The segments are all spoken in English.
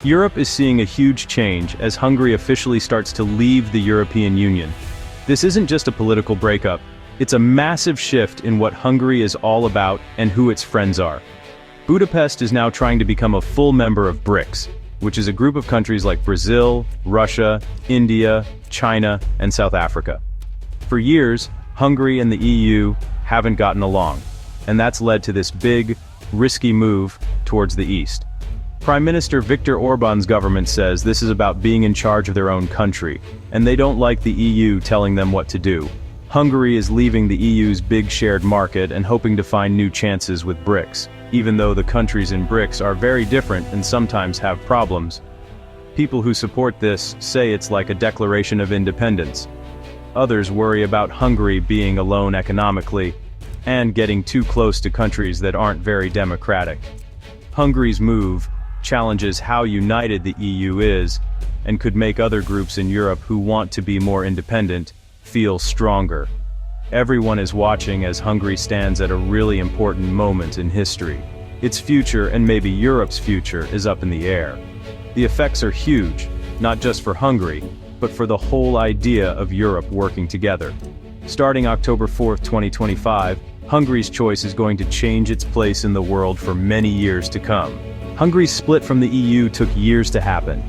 Europe is seeing a huge change as Hungary officially starts to leave the European Union. This isn't just a political breakup, it's a massive shift in what Hungary is all about and who its friends are. Budapest is now trying to become a full member of BRICS, which is a group of countries like Brazil, Russia, India, China, and South Africa. For years, Hungary and the EU haven't gotten along, and that's led to this big, risky move towards the east. Prime Minister Viktor Orbán's government says this is about being in charge of their own country, and they don't like the EU telling them what to do. Hungary is leaving the EU's big shared market and hoping to find new chances with BRICS, even though the countries in BRICS are very different and sometimes have problems. People who support this say it's like a declaration of independence. Others worry about Hungary being alone economically and getting too close to countries that aren't very democratic. Hungary's move challenges how united the EU is and could make other groups in Europe who want to be more independent feel stronger. Everyone is watching as Hungary stands at a really important moment in history. Its future, and maybe Europe's future, is up in the air. The effects are huge, not just for Hungary, but for the whole idea of Europe working together. Starting October 4, 2025, Hungary's choice is going to change its place in the world for many years to come. Hungary's split from the EU took years to happen.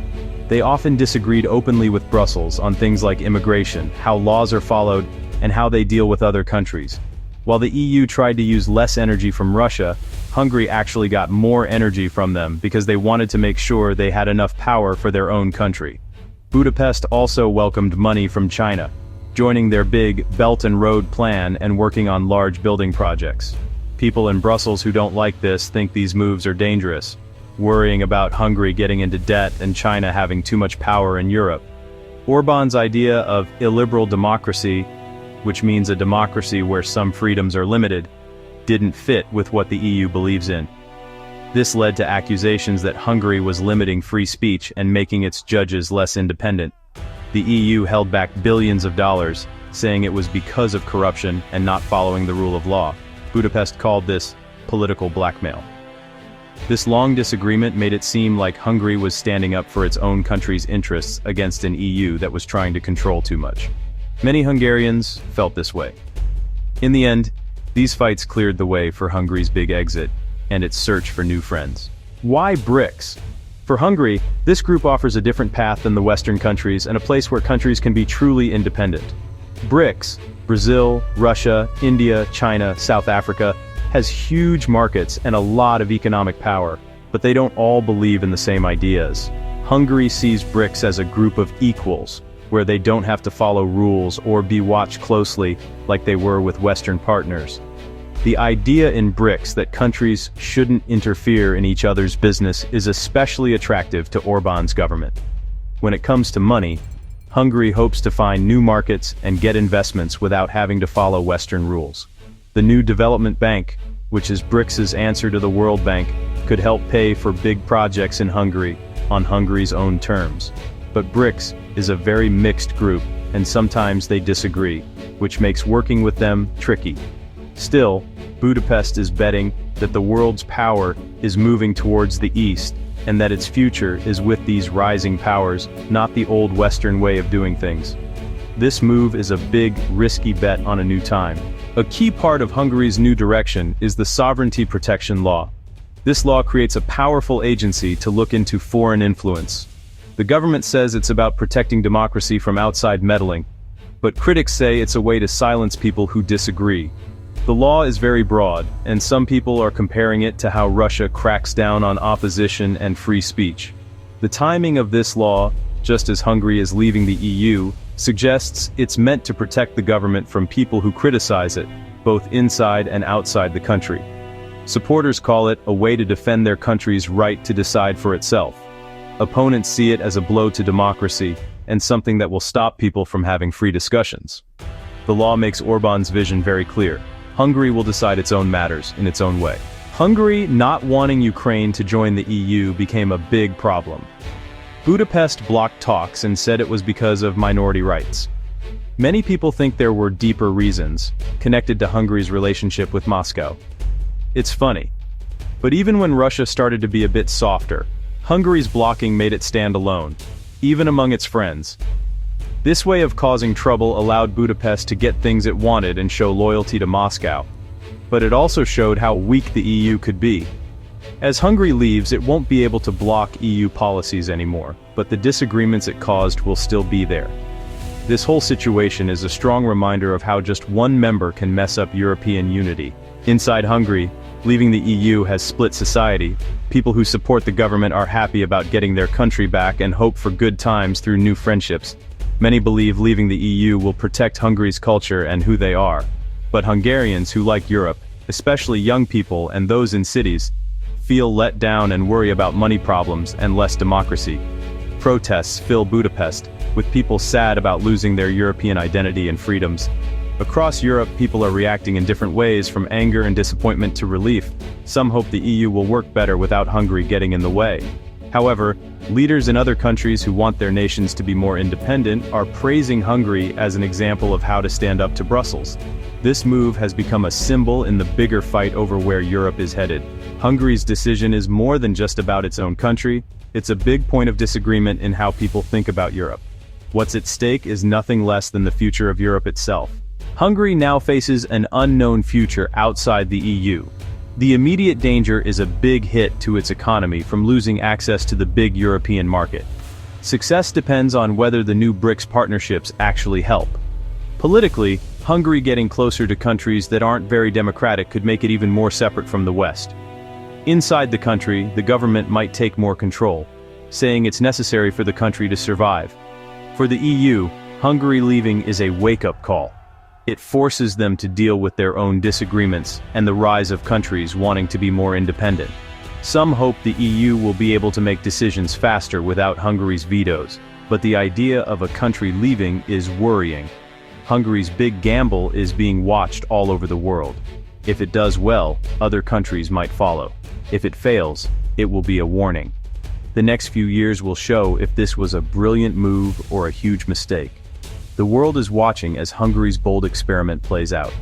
They often disagreed openly with Brussels on things like immigration, how laws are followed, and how they deal with other countries. While the EU tried to use less energy from Russia, Hungary actually got more energy from them because they wanted to make sure they had enough power for their own country. Budapest also welcomed money from China, joining their big Belt and Road plan and working on large building projects. People in Brussels who don't like this think these moves are dangerous, worrying about Hungary getting into debt and China having too much power in Europe. Orbán's idea of illiberal democracy, which means a democracy where some freedoms are limited, didn't fit with what the EU believes in. This led to accusations that Hungary was limiting free speech and making its judges less independent. The EU held back billions of dollars, saying it was because of corruption and not following the rule of law. Budapest called this political blackmail. This long disagreement made it seem like Hungary was standing up for its own country's interests against an EU that was trying to control too much. Many Hungarians felt this way. In the end, these fights cleared the way for Hungary's big exit and its search for new friends. Why BRICS? For Hungary, this group offers a different path than the Western countries and a place where countries can be truly independent. BRICS, Brazil, Russia, India, China, South Africa, has huge markets and a lot of economic power, but they don't all believe in the same ideas. Hungary sees BRICS as a group of equals, where they don't have to follow rules or be watched closely like they were with Western partners. The idea in BRICS that countries shouldn't interfere in each other's business is especially attractive to Orbán's government. When it comes to money, Hungary hopes to find new markets and get investments without having to follow Western rules. The new development bank, which is BRICS's answer to the World Bank, could help pay for big projects in Hungary on Hungary's own terms. But BRICS is a very mixed group, and sometimes they disagree, which makes working with them tricky. Still, Budapest is betting that the world's power is moving towards the east, and that its future is with these rising powers, not the old Western way of doing things. This move is a big, risky bet on a new time. A key part of Hungary's new direction is the Sovereignty Protection Law. This law creates a powerful agency to look into foreign influence. The government says it's about protecting democracy from outside meddling, but critics say it's a way to silence people who disagree. The law is very broad, and some people are comparing it to how Russia cracks down on opposition and free speech. The timing of this law, just as Hungary is leaving the EU, suggests it's meant to protect the government from people who criticize it, both inside and outside the country. Supporters call it a way to defend their country's right to decide for itself. Opponents see it as a blow to democracy, and something that will stop people from having free discussions. The law makes Orbán's vision very clear. Hungary will decide its own matters in its own way. Hungary not wanting Ukraine to join the EU became a big problem. Budapest blocked talks and said it was because of minority rights. Many people think there were deeper reasons, connected to Hungary's relationship with Moscow. It's funny, but even when Russia started to be a bit softer, Hungary's blocking made it stand alone, even among its friends. This way of causing trouble allowed Budapest to get things it wanted and show loyalty to Moscow. But it also showed how weak the EU could be. As Hungary leaves, it won't be able to block EU policies anymore, but the disagreements it caused will still be there. This whole situation is a strong reminder of how just one member can mess up European unity. Inside Hungary, leaving the EU has split society. People who support the government are happy about getting their country back and hope for good times through new friendships. Many believe leaving the EU will protect Hungary's culture and who they are. But Hungarians who like Europe, especially young people and those in cities, feel let down and worry about money problems and less democracy. Protests fill Budapest, with people sad about losing their European identity and freedoms. Across Europe, people are reacting in different ways, from anger and disappointment to relief. Some hope the EU will work better without Hungary getting in the way. However, leaders in other countries who want their nations to be more independent are praising Hungary as an example of how to stand up to Brussels. This move has become a symbol in the bigger fight over where Europe is headed. Hungary's decision is more than just about its own country, it's a big point of disagreement in how people think about Europe. What's at stake is nothing less than the future of Europe itself. Hungary now faces an unknown future outside the EU. The immediate danger is a big hit to its economy from losing access to the big European market. Success depends on whether the new BRICS partnerships actually help. Politically, Hungary getting closer to countries that aren't very democratic could make it even more separate from the West. Inside the country, the government might take more control, saying it's necessary for the country to survive. For the EU, Hungary leaving is a wake-up call. It forces them to deal with their own disagreements and the rise of countries wanting to be more independent. Some hope the EU will be able to make decisions faster without Hungary's vetoes, but the idea of a country leaving is worrying. Hungary's big gamble is being watched all over the world. If it does well, other countries might follow. If it fails, it will be a warning. The next few years will show if this was a brilliant move or a huge mistake. The world is watching as Hungary's bold experiment plays out.